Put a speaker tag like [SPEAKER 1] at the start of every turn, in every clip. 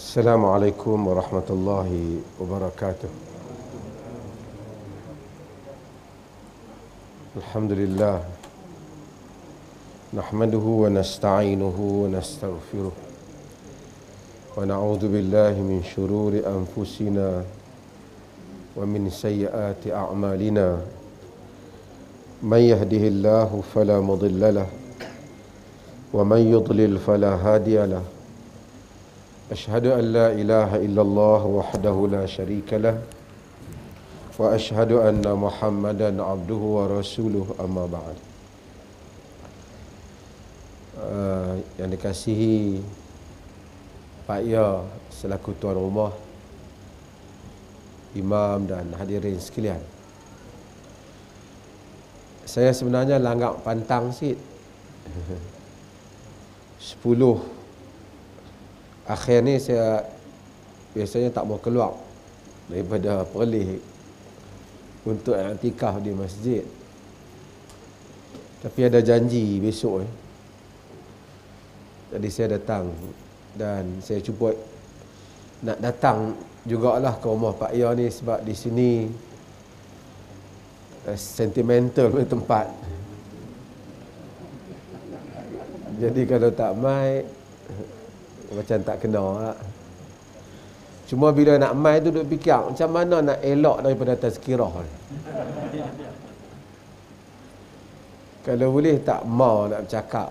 [SPEAKER 1] Assalamualaikum warahmatullahi wabarakatuh. Alhamdulillah. Nahmaduhu wa nasta'inuhu wa nastaghfiruh. Wa na'udzu billahi min syururi anfusina wa min sayyiati a'malina. Man yahdihillahu fala mudilla lahu wa man yudlil fala hadiya lahu. Asyhadu an la ilaha illallah wahdahu la syarika lah wa asyhadu anna Muhammadan abduhu wa rasuluh, amma ba'd. Yang dikasihi Pak Ya selaku tuan rumah, imam dan hadirin sekalian. Saya sebenarnya langgak pantang sikit. 10 akhir ni saya biasanya tak mau keluar daripada Perlis untuk i'tikaf di masjid. Tapi ada janji besok jadi saya datang, dan saya cuba nak datang jugalah ke rumah Pak Ya ni sebab di sini sentimental punya tempat. Jadi kalau tak mai macam tak kena lah. Cuma bila nak mai tu duk fikir macam mana nak elok daripada tazkirah ni. Kalau boleh tak mau nak bercakap.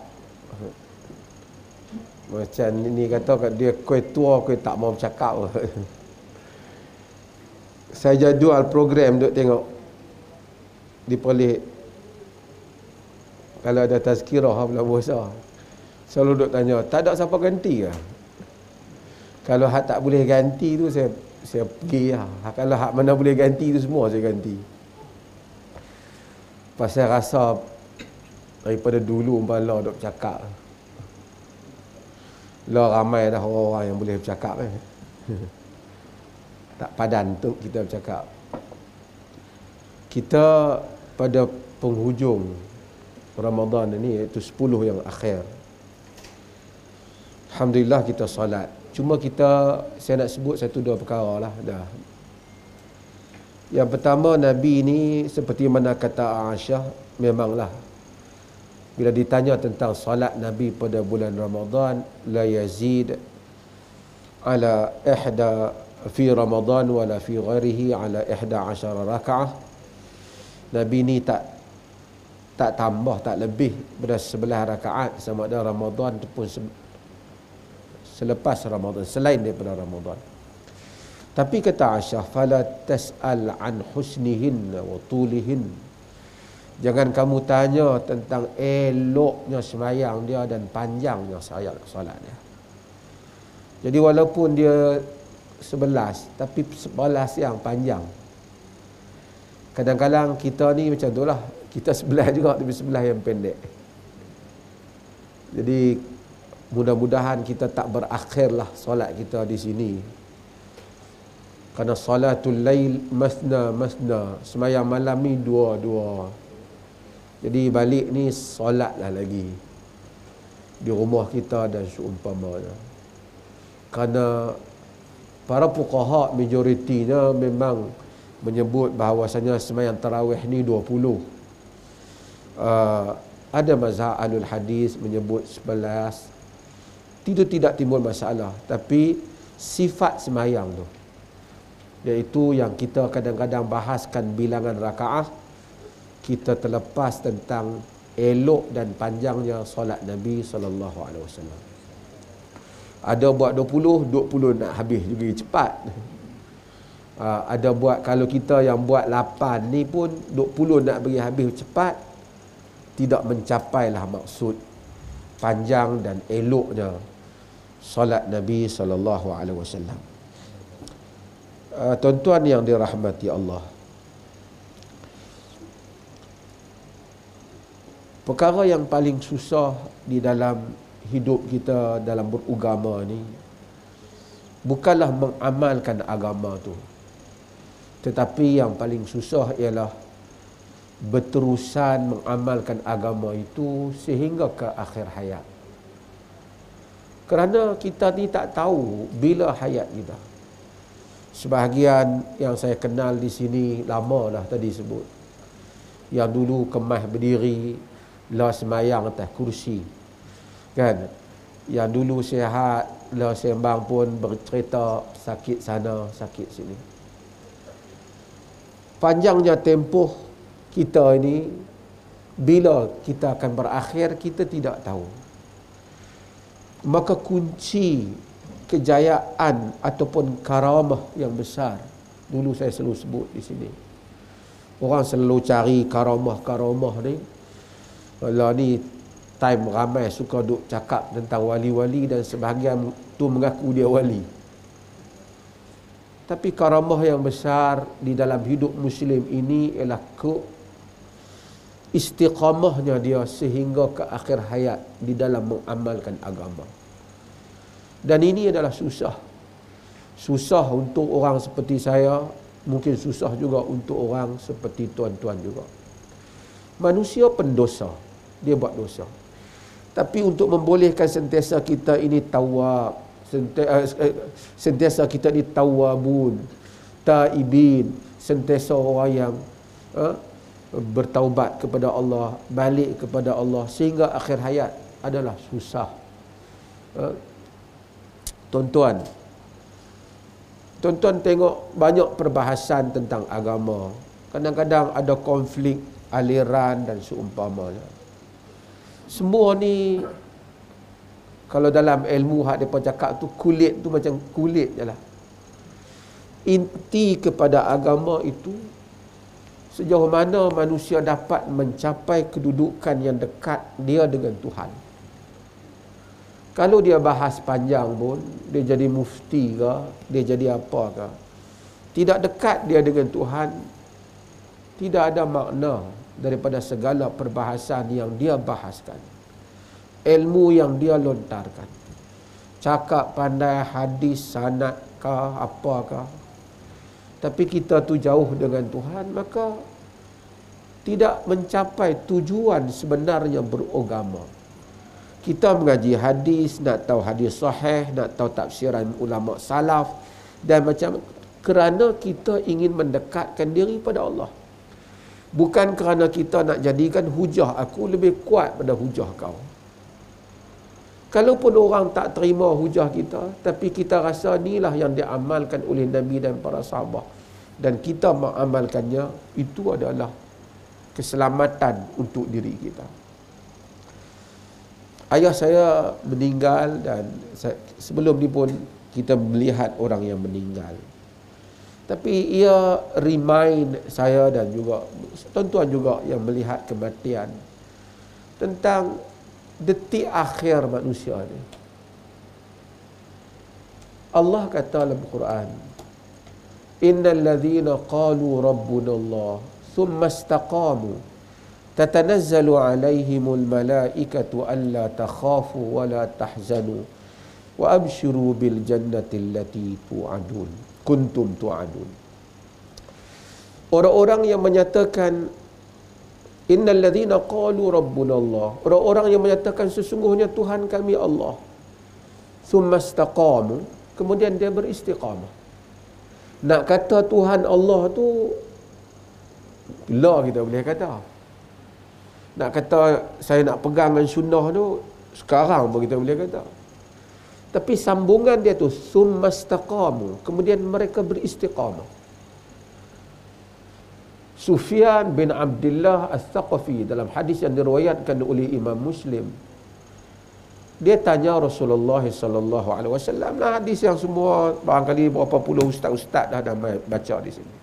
[SPEAKER 1] Macam ni kata dia koi tua, koi tak mau bercakap. Saya jadual program duk tengok di Perlis. Kalau ada tazkirah bulan puasa, selalu duk tanya, tak ada siapa ganti ke? Kalau hak tak boleh ganti tu saya pergi lah. Kalau hak mana boleh ganti tu semua saya ganti. Pasal rasa daripada dulu umpala duk bercakap. Lah ramai dah orang-orang yang boleh bercakap tak padan untuk kita bercakap. Kita pada penghujung Ramadan ini, iaitu 10 yang akhir. Alhamdulillah kita solat. Cuma saya nak sebut satu dua perkara lah dah. Yang pertama, Nabi ni seperti mana kata Aisyah, memanglah bila ditanya tentang solat Nabi pada bulan Ramadan, la yazid ala ihda fi Ramadan wala fi ghairihi ala 11 raka'ah. Nabi ni tak tambah, tak lebih pada 11 rakaat sama ada Ramadan ataupun selepas Ramadan, selain daripada Ramadan. Tapi kata Aisyah, fala tas'al an husnihin wa tulihin. Jangan kamu tanya tentang eloknya sembahyang dia dan panjangnya solat dia. Jadi walaupun dia 11, tapi 11 yang panjang. Kadang-kadang kita ni macam tu lah, kita 11 juga tapi 11 yang pendek. Jadi mudah-mudahan kita tak berakhirlah solat kita di sini. Kerana salatul lail masna, sembahyang malam ni dua-dua. Jadi balik ni solatlah lagi di rumah kita dan seumpamanya. Kerana para fuqaha majoritinya memang menyebut bahawasanya sembahyang tarawih ni 20. Ada mazhab ahlul hadis menyebut 11. Itu tidak timbul masalah, tapi sifat sembahyang tu, iaitu yang kita kadang-kadang bahaskan bilangan rakaat, kita terlepas tentang elok dan panjangnya solat Nabi SAW. Ada buat 20 nak habis juga cepat. Ada buat, kalau kita yang buat 8 ni pun 20 nak bagi habis cepat, tidak mencapailah maksud panjang dan eloknya solat Nabi SAW. Tuan-tuan yang dirahmati Allah, perkara yang paling susah di dalam hidup kita dalam beragama ni bukanlah mengamalkan agama tu, tetapi yang paling susah ialah berterusan mengamalkan agama itu sehingga ke akhir hayat. Kerana kita ni tak tahu bila hayat kita. Sebahagian yang saya kenal di sini lama dah tadi sebut, yang dulu kemas berdiri, lah semayang atas kursi, kan? Yang dulu sihat, lah sembang pun bercerita sakit sana, sakit sini. Panjangnya tempoh kita ini, bila kita akan berakhir, kita tidak tahu. Maka kunci kejayaan ataupun karamah yang besar, dulu saya selalu sebut di sini, orang selalu cari karamah ni. Kalau ni time ramai suka duk cakap tentang wali-wali, dan sebahagian tu mengaku dia wali. Tapi karamah yang besar di dalam hidup Muslim ini ialah istiqamahnya dia sehingga ke akhir hayat di dalam mengamalkan agama. Dan ini adalah susah. Susah untuk orang seperti saya, mungkin susah juga untuk orang seperti tuan-tuan juga. Manusia pendosa, dia buat dosa. Tapi untuk membolehkan sentiasa kita ini tawab, sentiasa kita ini tawabun, taibin, sentiasa orang yang bertaubat kepada Allah, balik kepada Allah sehingga akhir hayat adalah susah. Tuan-tuan tengok banyak perbahasan tentang agama. Kadang-kadang ada konflik aliran dan seumpamanya. Semua ni kalau dalam ilmu hak depa cakap tu, kulit tu macam kulit jelah. Inti kepada agama itu sejauh mana manusia dapat mencapai kedudukan yang dekat dia dengan Tuhan. Kalau dia bahas panjang pun, dia jadi mufti ke, dia jadi apa ke, tidak dekat dia dengan Tuhan, tidak ada makna daripada segala perbahasan yang dia bahaskan, ilmu yang dia lontarkan. Cakap pandai hadis, sanad ke, apa ke, tapi kita tu jauh dengan Tuhan, maka tidak mencapai tujuan sebenarnya beragama. Kita mengaji hadis, nak tahu hadis sahih, nak tahu tafsiran ulama salaf, dan macam kerana kita ingin mendekatkan diri pada Allah. Bukan kerana kita nak jadikan hujah aku lebih kuat pada hujah kau. Kalaupun orang tak terima hujah kita, tapi kita rasa inilah yang diamalkan oleh Nabi dan para sahabat, dan kita mengamalkannya, itu adalah keselamatan untuk diri kita. Ayah saya meninggal, dan sebelum ni pun kita melihat orang yang meninggal. Tapi ia remind saya dan juga tuan-tuan juga yang melihat kematian tentang detik akhir manusia ni. Allah kata dalam Quran, innal ladzina qalu rabbuna Allah thumma istaqamu tatanazzalu alaihimul malaikatu alla takhafu wa la tahzanu wa abshiru bil jannati allati tu'adun kuntum tu'adun. Orang-orang yang menyatakan innal ladzina qalu rabbuna Allah, orang-orang yang menyatakan sesungguhnya Tuhan kami Allah, thumma istaqamu, kemudian dia beristiqamah. Nak kata Tuhan Allah tu gila kita boleh kata. Nak kata saya nak pegang dengan sunnah tu sekarang pun kita boleh kata. Tapi sambungan dia tu summa istaqamu, kemudian mereka beristiqamah. Sufyan bin Abdullah Al-Thaqafi dalam hadis yang diriwayatkan oleh Imam Muslim, dia tanya Rasulullah sallallahu alaihi wasallam, nah hadis yang semua barangkali berapa puluh ustaz-ustaz dah baca di sini.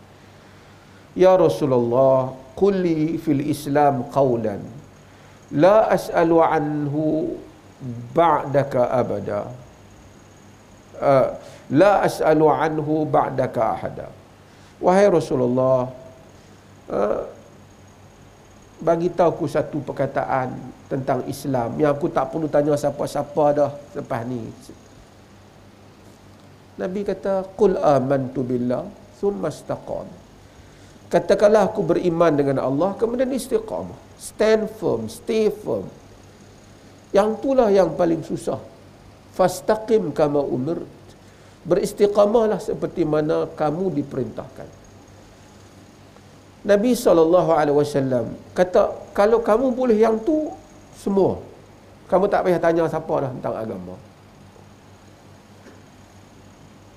[SPEAKER 1] Ya Rasulullah, qulli fil Islam qawlan la as'alu anhu ba'daka abada, la as'alu anhu ba'daka ahada. Wahai Rasulullah, bagi tahu aku satu perkataan tentang Islam yang aku tak perlu tanya siapa-siapa dah lepas ni. Nabi kata, qul amantu billah thumma istaqam. Katakanlah aku beriman dengan Allah, kemudian istiqamah, stand firm, stay firm. Yang itulah yang paling susah. fastaqim kama umirt, beristiqamahlah seperti mana kamu diperintahkan. Nabi SAW kata, kalau kamu boleh yang tu semua, kamu tak payah tanya siapa dah tentang agama.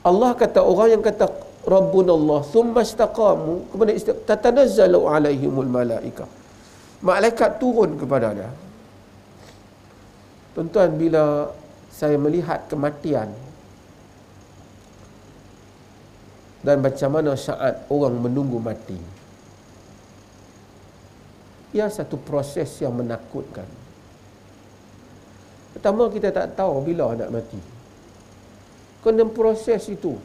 [SPEAKER 1] Allah kata, orang yang kata Rabbunallah thumma istaqamu, kemudian tatanazzalu alaihimul malaikah, malaikat turun kepada dia. Tuan-tuan, bila saya melihat kematian dan macam mana saat orang menunggu mati, ia satu proses yang menakutkan. Pertama, kita tak tahu bila nak mati. Kena proses itu,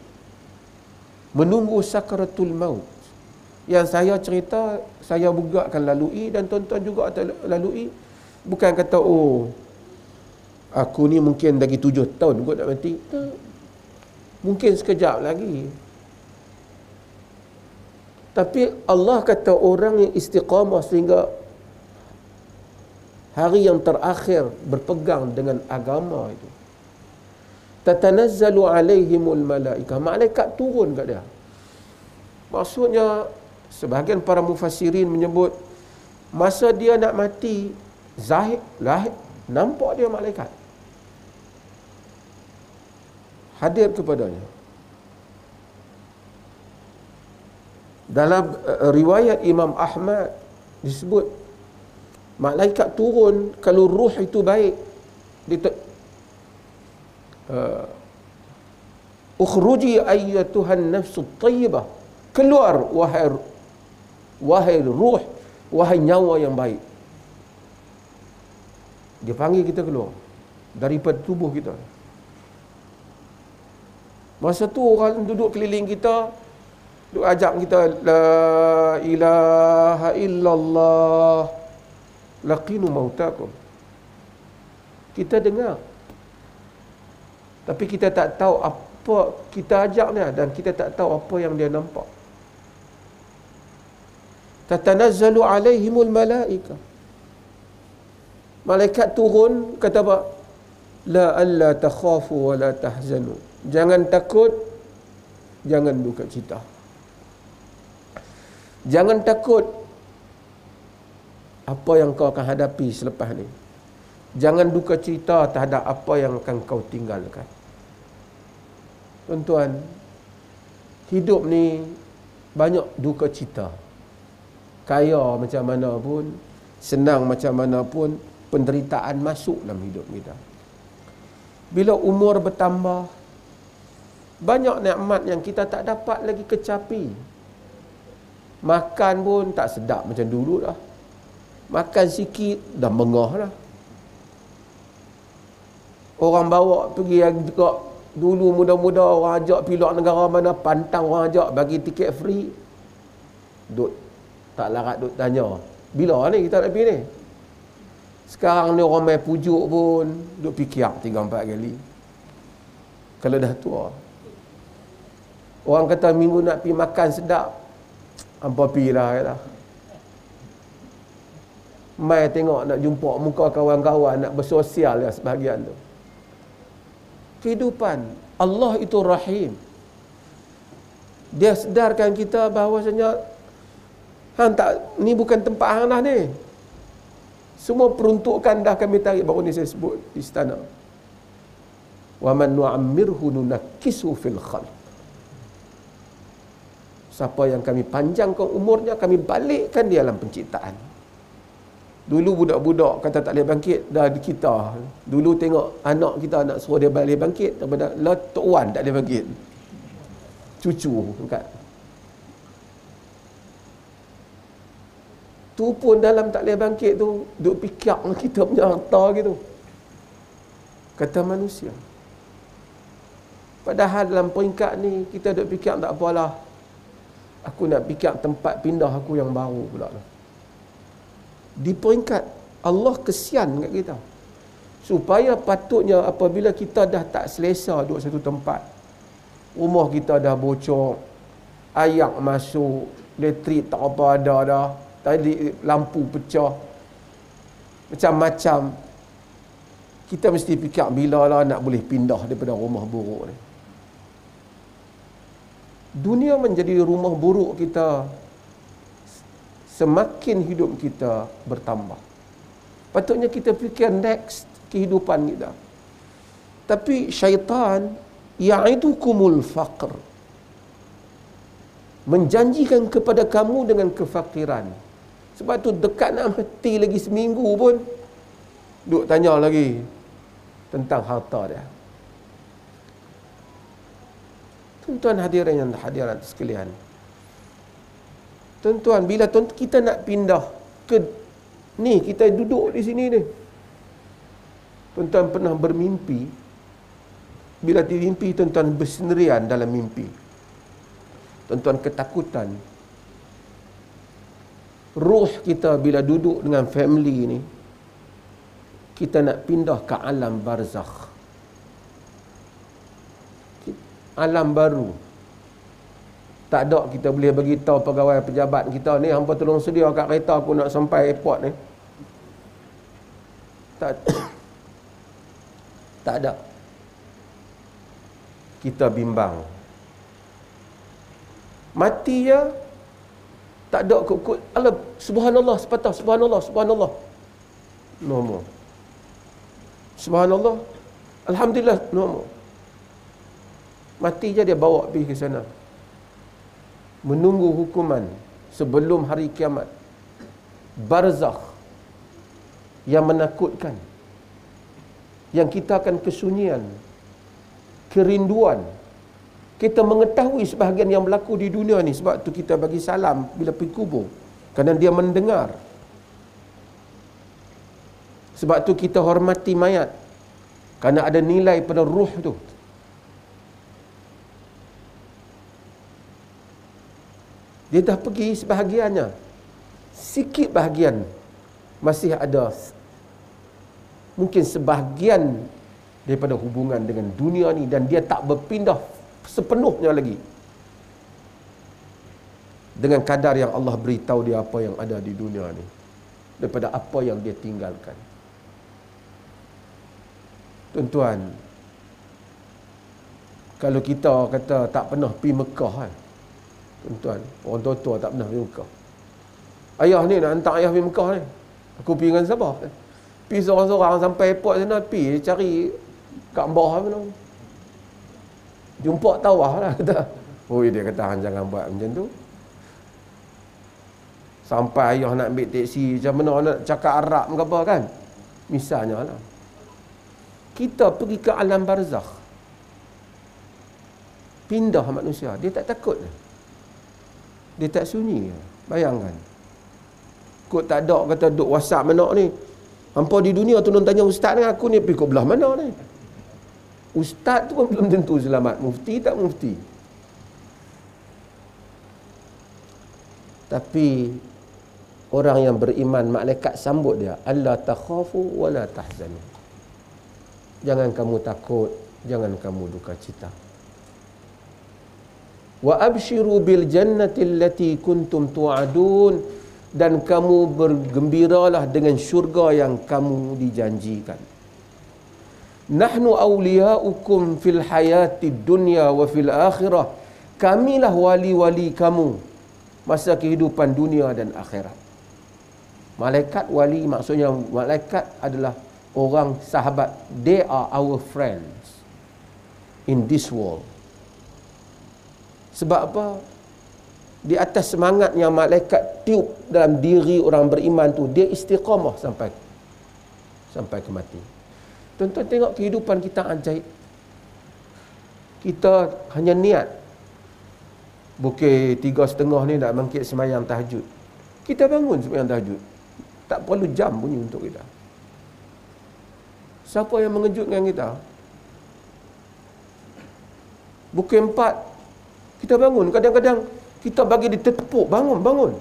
[SPEAKER 1] menunggu sakaratul maut, yang saya cerita, saya juga akan lalui dan tuan-tuan juga akan lalui. Bukan kata, oh, aku ni mungkin lagi 7 tahun kot nak mati. Mungkin sekejap lagi. Tapi Allah kata orang yang istiqamah sehingga hari yang terakhir berpegang dengan agama itu, tatanazzalu alaihimul malaikah, malaikat turun kat dia. Maksudnya, sebahagian para mufassirin menyebut, masa dia nak mati, zahir, lahir, nampak dia malaikat hadir kepadanya. Dalam riwayat Imam Ahmad disebut, malaikat turun kalau ruh itu baik. Ukhruji ayyatuhan nafsu tayyibah, keluar wahai ruh, wahai nyawa yang baik. Dia panggil kita keluar daripada tubuh kita. Masa tu orang duduk keliling kita, duk ajak kita, la ilaha illallah, laqinu mautakum. Kita dengar, tapi kita tak tahu apa kita ajak dia, dan kita tak tahu apa yang dia nampak. Tatanazzalu alaihimul malaikah, malaikat turun, kata apa? La alla takhafu wa la tahzanu, jangan takut, jangan duka cita. Jangan takut apa yang kau akan hadapi selepas ni. Jangan duka cita terhadap apa yang akan kau tinggalkan. Tuan-tuan, hidup ni banyak duka cita. Kaya macam mana pun, senang macam mana pun, penderitaan masuk dalam hidup kita. Bila umur bertambah, banyak nikmat yang kita tak dapat lagi kecapi. Makan pun tak sedap macam dulu dah. Makan sikit dah mengah dah. Orang bawa pergi juga, dulu muda-muda orang ajak pergi luar negara mana, pantang orang ajak bagi tiket free. Duk tak larat duk tanya, bila ni kita nak pergi ni? Sekarang ni orang main pujuk pun duk fikir 3-4 kali. Kalau dah tua. Orang kata minggu nak pergi makan sedap, hampa pergi lah kata. Mai tengok nak jumpa muka kawan-kawan, nak bersosial ya sebahagian tu. Kehidupan Allah itu rahim. Dia sedarkan kita bahawasanya hang tak, ni bukan tempat hang dah ni. Semua peruntukan dah kami tarik. Baru ni saya sebut di istana, wa man nu'ammirhu nunakkisu fil khalq. Siapa yang kami panjangkan umurnya, kami balikkan dia dalam penciptaan. Dulu budak-budak kata tak boleh bangkit, dah di kita. Dulu tengok anak kita nak suruh dia balik bangkit, daripada lah Tok Wan tak boleh bangkit. Cucu dekat. Tu pun dalam tak boleh bangkit tu, duk fikir kita punya harta gitu. Kata manusia. Padahal dalam peringkat ni, kita duk fikir tak apalah, aku nak fikir tempat pindah aku yang baru pula lah. Di peringkat Allah kesian kat kita, supaya patutnya apabila kita dah tak selesa duduk satu tempat, rumah kita dah bocor, air masuk, elektrik tak apa ada dah, tadi lampu pecah, macam-macam, Kita mesti fikir bila lah nak boleh pindah daripada rumah buruk ni. Dunia menjadi rumah buruk kita semakin hidup kita bertambah. Patutnya kita fikir next kehidupan kita. Tapi syaitan ya'idukumul faqr, menjanjikan kepada kamu dengan kefakiran. Sebab tu dekat nak mati lagi seminggu pun duk tanya lagi tentang harta dia. Tuan-tuan hadirin yang hadirat sekalian, tuan-tuan, bila kita nak pindah ke ni, kita duduk di sini ni, tuan-tuan pernah bermimpi? Bila mimpi, tuan-tuan bersendirian dalam mimpi, tuan-tuan ketakutan. Ruh kita bila duduk dengan family ni, kita nak pindah ke alam barzakh, alam baru. Tak ada kita boleh bagi tahu pegawai pejabat kita ni, hampa tolong sedia kat kereta aku nak sampai airport ni. Tak ada. Kita bimbang. Mati je tak ada kut-kut. Allah, subhanallah, sepatah subhanallah, subhanallah. No more. Subhanallah, alhamdulillah, no more. Mati je dia bawa pergi ke sana, menunggu hukuman sebelum hari kiamat. Barzakh yang menakutkan, yang kita akan kesunyian, kerinduan. Kita mengetahui sebahagian yang berlaku di dunia ni, sebab tu kita bagi salam bila pergi kubur, kerana dia mendengar. Sebab tu kita hormati mayat, kerana ada nilai pada ruh tu. Dia dah pergi sebahagiannya, sikit bahagian masih ada, mungkin sebahagian daripada hubungan dengan dunia ni, dan dia tak berpindah sepenuhnya lagi dengan kadar yang Allah beritahu dia apa yang ada di dunia ni, daripada apa yang dia tinggalkan. Tuan-tuan, kalau kita kata tak pernah pergi Mekah kan, tuan-tuan, orang tua-tua tak pernah pergi Mekah. Ayah ni nak hantar ayah pergi Mekah ni, aku pergi dengan siapa? Pergi seorang-seorang sampai airport sana, pergi cari kat bawah apa nama, jumpa tawah lah kata. Oh, dia kata hang jangan buat macam tu. Sampai ayah nak ambil teksi, macam mana nak cakap Arab ke apa kan, misalnya lah. Kita pergi ke alam barzakh, pindah manusia, dia tak takut, dia tak sunyi. Bayangkan, kok tak ada kata duk WhatsApp mana ni, hampa di dunia tu tanya ustaz dengan aku ni pergi ke belah mana ni. Ustaz tu pun belum tentu selamat, mufti tak mufti. Tapi orang yang beriman, malaikat sambut dia, alla takhafu wa la tahzanu. Jangan kamu takut, jangan kamu duka cita. Wa abshiru bil jannati allati kuntum tu'adun, dan kamu bergembiralah dengan syurga yang kamu dijanjikan. Nahnu awliya'ukum fil hayati dunya wa fil akhirah. Kamilah wali-wali kamu masa kehidupan dunia dan akhirat. Malaikat wali maksudnya malaikat adalah orang sahabat. They are our friends in this world. Sebab apa? Di atas semangat yang malaikat tiup dalam diri orang beriman tu, dia istiqamah sampai ke mati. Tuan-tuan tengok kehidupan kita ajaib. Kita hanya niat Bukit 3:30 ni nak bangkit semayang tahajud, kita bangun semayang tahajud. Tak perlu jam bunyi untuk kita. Siapa yang mengejutkan kita? Bukit 4 kita bangun, kadang-kadang kita bagi ditepuk, bangun.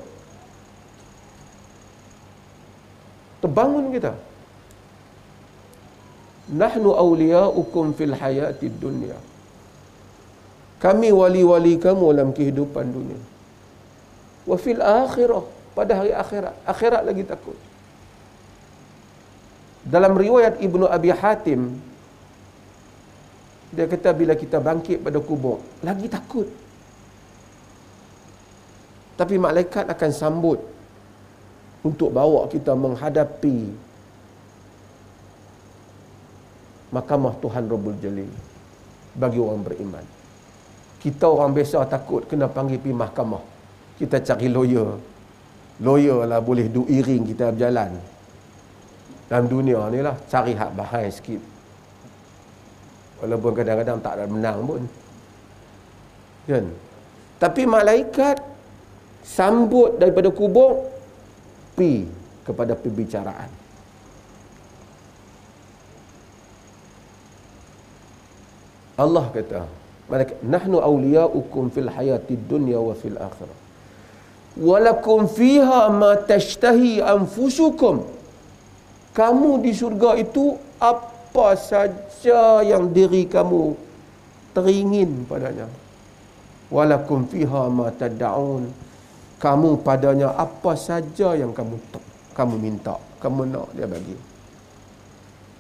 [SPEAKER 1] Terbangun kita. Nahnu awliya'ukum fil hayatid dunya. Kami wali-wali kamu dalam kehidupan dunia. Wa fil akhirah, pada hari akhirat. Akhirat lagi takut. Dalam riwayat Ibnu Abi Hatim, dia kata bila kita bangkit pada kubur, lagi takut. Tapi malaikat akan sambut untuk bawa kita menghadapi mahkamah Tuhan Rabbul Jalil bagi orang beriman. Kita orang biasa takut kena panggil pergi mahkamah. Kita cari lawyer. Lawyer lah boleh duk iring kita berjalan. Dalam dunia ni lah, cari hak bahaya sikit. Walaupun kadang-kadang tak ada menang pun. Kan? Tapi malaikat sambut daripada kubur, pi kepada perbicaraan. Allah kata, malaikat, nahnu awliya'ukum fil hayatid dunya wa fil akhirah. Walakum fiha ma tashtahi anfusukum. Kamu di syurga itu apa saja yang diri kamu teringin padanya. Walakum fiha ma tad'un. Kamu padanya apa saja yang kamu minta, kamu nak, dia bagi.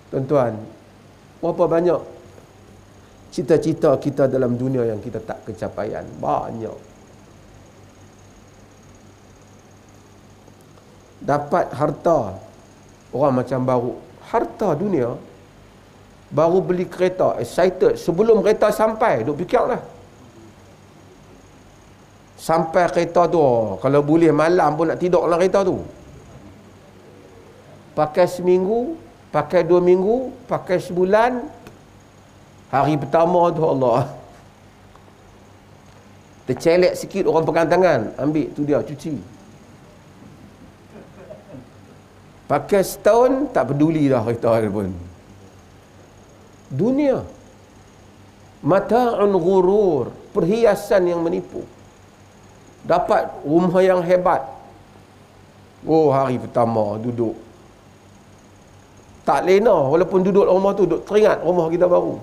[SPEAKER 1] Tuan-tuan, berapa banyak cita-cita kita dalam dunia yang kita tak kecapaian? Banyak. Dapat harta, orang macam baru harta dunia, baru beli kereta, excited, sebelum kereta sampai duk fikir lah. Sampai kereta tu, kalau boleh malam pun nak tidur dalam kereta tu. Pakai seminggu, pakai 2 minggu, pakai sebulan, hari pertama tu Allah tercelek sikit, orang pegang tangan, ambil tu dia, cuci. Pakai setahun, tak peduli dah kereta dia pun. Dunia mata'un ghurur, perhiasan yang menipu. Dapat rumah yang hebat, oh hari pertama duduk tak lena, walaupun duduk rumah tu duduk teringat rumah kita baru.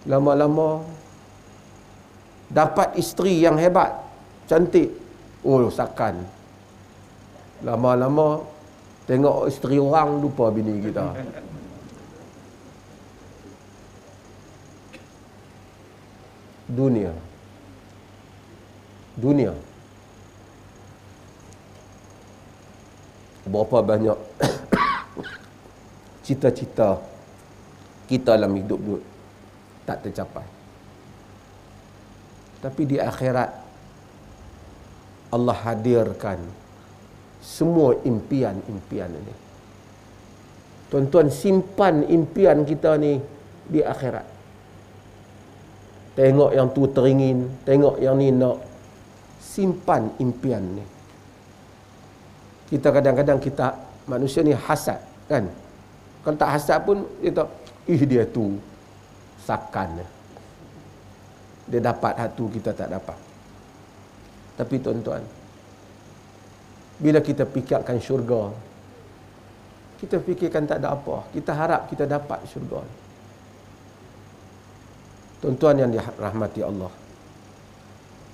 [SPEAKER 1] Lama-lama dapat isteri yang hebat, cantik, oh sakan. Lama-lama tengok isteri orang, lupa bini kita. Dunia. Berapa banyak cita-cita kita dalam hidup tak tercapai. Tapi di akhirat Allah hadirkan semua impian-impian ini. Tuan-tuan, simpan impian kita ni di akhirat. Tengok yang tu teringin, tengok yang ni nak. Simpan impian ni. Kita kadang-kadang manusia ni hasad, kan? Kalau tak hasad pun kita, dia tu sakan. Dia dapat hatu, kita tak dapat. Tapi tuan-tuan, bila kita fikirkan syurga, kita fikirkan tak ada apa, kita harap kita dapat syurga. Tuan-tuan yang dirahmati Allah,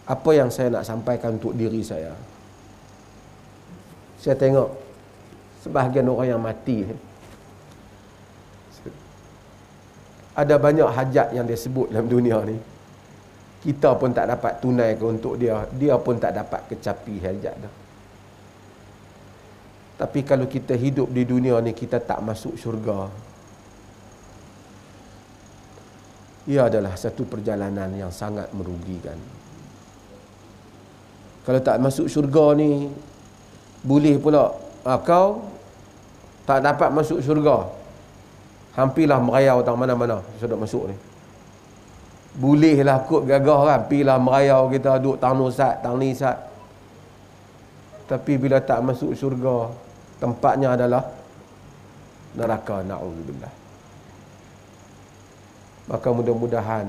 [SPEAKER 1] apa yang saya nak sampaikan untuk diri saya? Saya tengok sebahagian orang yang mati, ada banyak hajat yang dia sebut dalam dunia ni, kita pun tak dapat tunaikan untuk dia, dia pun tak dapat kecapi hajat dah. Tapi kalau kita hidup di dunia ni, kita tak masuk syurga, ia adalah satu perjalanan yang sangat merugikan. Kalau tak masuk syurga ni, boleh pula kau tak dapat masuk syurga, hampirlah merayau tang mana-mana sudah masuk ni. Bolehlah kot gagah kan, pergilah merayau kita duduk tang nusat, tang ni sat. Tapi bila tak masuk syurga, tempatnya adalah neraka, na'udzubillah. Maka mudah-mudahan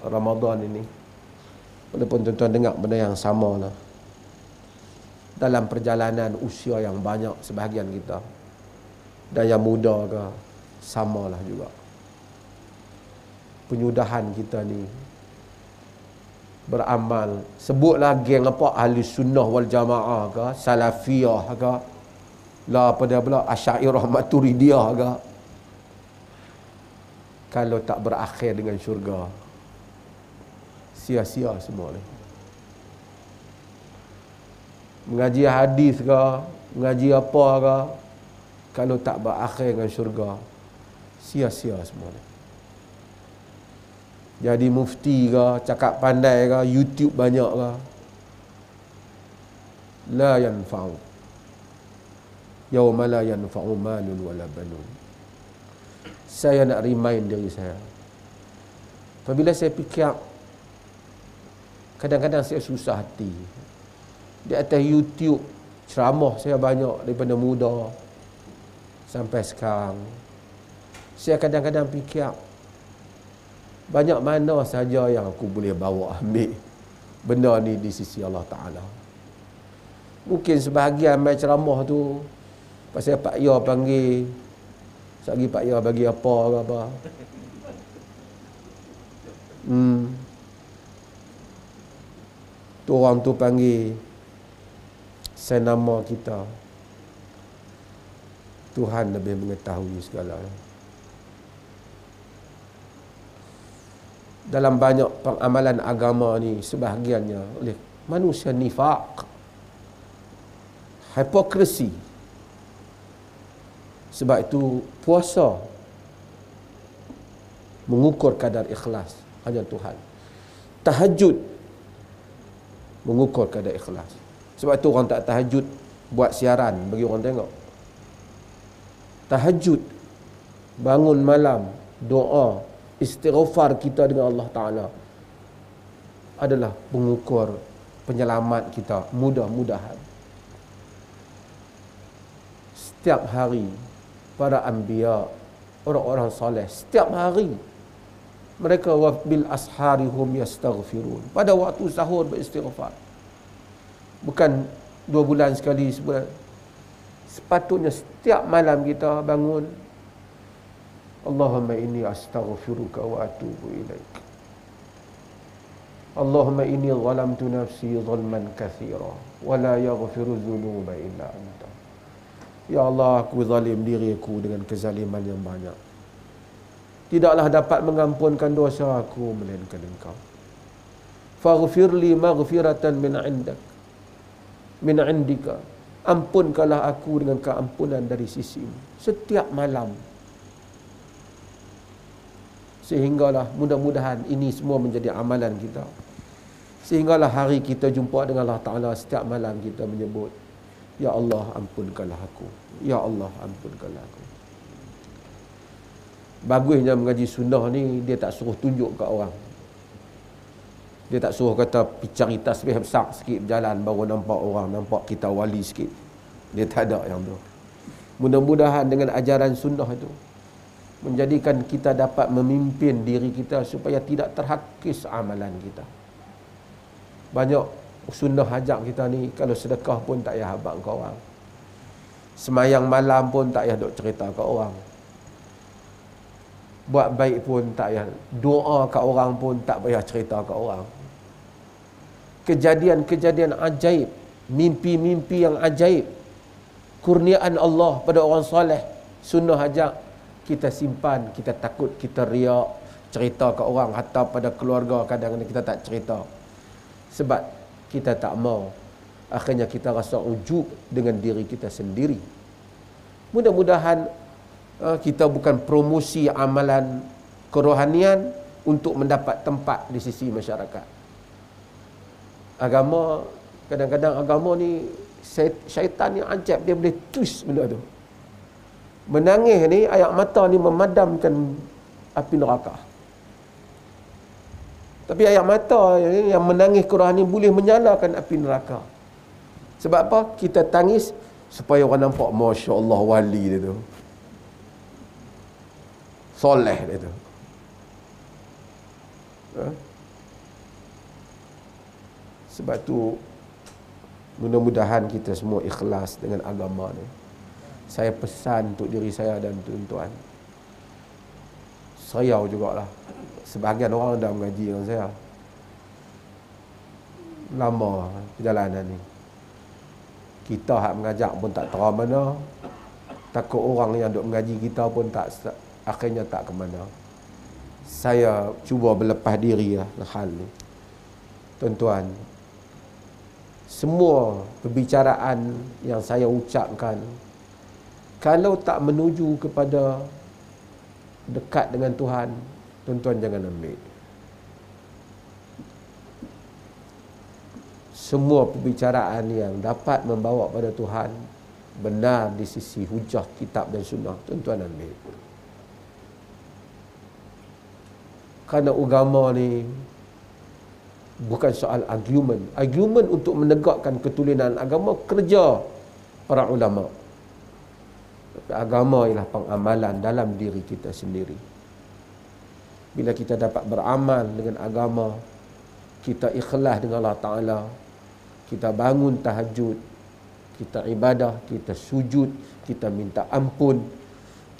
[SPEAKER 1] Ramadan ini, walaupun tuan-tuan dengar benda yang sama lah, dalam perjalanan usia yang banyak sebahagian kita, dan yang muda ke, samalah juga. Penyudahan kita ni beramal, sebutlah geng apa, ahli sunnah wal jamaah ke, salafiyah ke, Lah pada pula Asy'ariyah Maturidiyah agak. Kalau tak berakhir dengan syurga, sia-sia semua ni. Mengaji hadis ke, mengaji apa ke, kalau tak berakhir dengan syurga, sia-sia semua ni. Jadi mufti ke, cakap pandai ke, YouTube banyak ke, la yanfa'u yauma la yanfa'u malun wala banun. Saya nak remind diri saya, apabila saya fikir, kadang-kadang saya susah hati. Di atas YouTube ceramah saya banyak daripada muda sampai sekarang. Saya kadang-kadang fikir, banyak mana saja yang aku boleh bawa ambil benda ni di sisi Allah Ta'ala. Mungkin sebahagian main ceramah tu pasal Pak Ya panggil, sekali Pak Ya bagi apa ke apa. Tu orang tu panggil senama kita. Tuhan lebih mengetahui segalanya. Dalam banyak pengamalan agama ni, sebahagiannya oleh manusia nifaq, hipokrisi. Sebab itu puasa mengukur kadar ikhlas hanya Tuhan. Tahajud mengukur kadar ikhlas. Sebab itu orang tak tahajud buat siaran bagi orang tengok. Tahajud, bangun malam, doa, istighfar kita dengan Allah Ta'ala adalah pengukur penyelamat kita, mudah-mudahan. Setiap hari para anbiya, orang-orang soleh, setiap hari mereka bil asharihum yastaghfirun, pada waktu sahur beristighfar. Bukan 2 bulan sekali sebulan. Sepatutnya setiap malam kita bangun, Allahumma inni astaghfiruka wa atubu ilaik. Allahumma inni zalamtu nafsi zulman katsira wa la yaghfiru dzunuba illa anta. Ya Allah, aku zalim diriku dengan kezaliman yang banyak. Tidaklah dapat mengampunkan dosa aku melainkan Engkau. Faghfirli maghfiratan min indika. Ampunkanlah aku dengan keampunan dari sisimu. Setiap malam. Sehinggalah mudah-mudahan ini semua menjadi amalan kita. Sehinggalah hari kita jumpa dengan Allah Ta'ala, setiap malam kita menyebut, Ya Allah, ampunkanlah aku. Ya Allah, ampunkanlah aku. Bagusnya mengaji sunnah ni, dia tak suruh tunjuk kat orang. Dia tak suruh kata cari tasbih besar sikit berjalan baru nampak orang, nampak kita wali sikit. Dia tak ada yang tu. Mudah-mudahan dengan ajaran sunnah itu menjadikan kita dapat memimpin diri kita supaya tidak terhakis amalan kita. Banyak sunnah ajak kita ni, kalau sedekah pun tak payah habaq ke orang. Semayang malam pun tak payah duk cerita ke orang. Buat baik pun tak payah, doa ke orang pun tak payah cerita ke orang. Kejadian-kejadian ajaib, mimpi-mimpi yang ajaib, kurniaan Allah pada orang soleh, sunnah ajak kita simpan. Kita takut kita riak cerita ke orang, hatta pada keluarga kadang-kadang kita tak cerita sebab kita tak mau akhirnya kita rasa ujub dengan diri kita sendiri. Mudah-mudahan kita bukan promosi amalan kerohanian untuk mendapat tempat di sisi masyarakat. Agama, kadang-kadang agama ni syaitan ni ajaib, dia boleh twist benda tu. Menangis ni, ayat mata ni memadamkan api neraka. Tapi ayat mata yang menangis Quran ni boleh menyalakan api neraka. Sebab apa? Kita tangis supaya orang nampak, Masya Allah, wali dia tu, soleh dia tu. Sebab tu mudah-mudahan kita semua ikhlas dengan agama ni. Saya pesan untuk diri saya dan tuan-tuan, saya jugalah, sebahagian orang dah mengaji dengan saya lama perjalanan ni. Kita hak mengajak pun tak tahu mana. Takut orang yang duk mengaji kita pun akhirnya tak ke mana. Saya cuba berlepas diri lah hal ni. Tuan-tuan, semua perbicaraan yang saya ucapkan, kalau tak menuju kepada dekat dengan Tuhan, tuan-tuan jangan ambil. Semua perbicaraan yang dapat membawa pada Tuhan, benar di sisi hujah kitab dan sunnah, tuan-tuan ambil. Kerana agama ni bukan soal argument. Argument untuk menegakkan ketulinan agama kerja para ulama. Tapi agama ialah pengamalan dalam diri kita sendiri. Bila kita dapat beramal dengan agama, kita ikhlas dengan Allah Ta'ala, kita bangun tahajud, kita ibadah, kita sujud, kita minta ampun,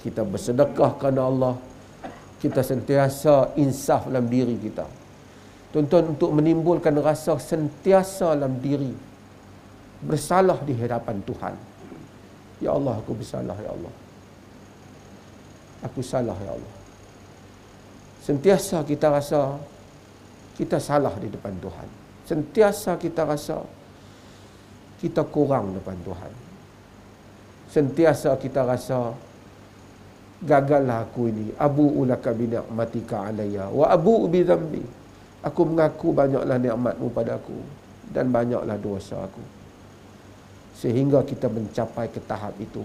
[SPEAKER 1] kita bersedekah kerana Allah, kita sentiasa insaf dalam diri kita. Tuan-tuan, untuk menimbulkan rasa sentiasa dalam diri bersalah di hadapan Tuhan. Ya Allah, aku bersalah, ya Allah. Aku salah, ya Allah. Sentiasa kita rasa kita salah di depan Tuhan. Sentiasa kita rasa kita kurang depan Tuhan. Sentiasa kita rasa gagallah aku ini. Abu'u laka bi ni'matika alayya wa abu'u bi dhanbi. Aku mengaku banyaklah nikmat-Mu pada aku dan banyaklah dosa aku. Sehingga kita mencapai ke tahap itu.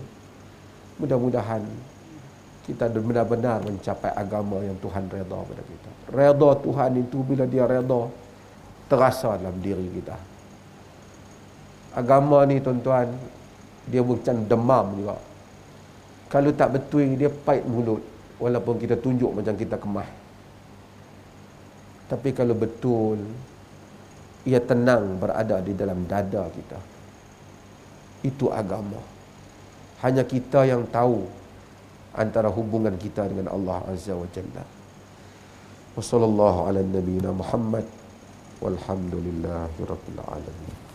[SPEAKER 1] Mudah-mudahan kita benar-benar mencapai agama yang Tuhan redha pada kita. Redha Tuhan itu bila dia redha, terasa dalam diri kita. Agama ni tuan-tuan, dia bukan demam juga. Kalau tak betul, dia pahit mulut. Walaupun kita tunjuk macam kita kemah. Tapi kalau betul, ia tenang berada di dalam dada kita. Itu agama. Hanya kita yang tahu antara hubungan kita dengan Allah Azza wa Jalla. Wa sallallahu ala nabiyyina Muhammad walhamdulillahi rabbil alamin.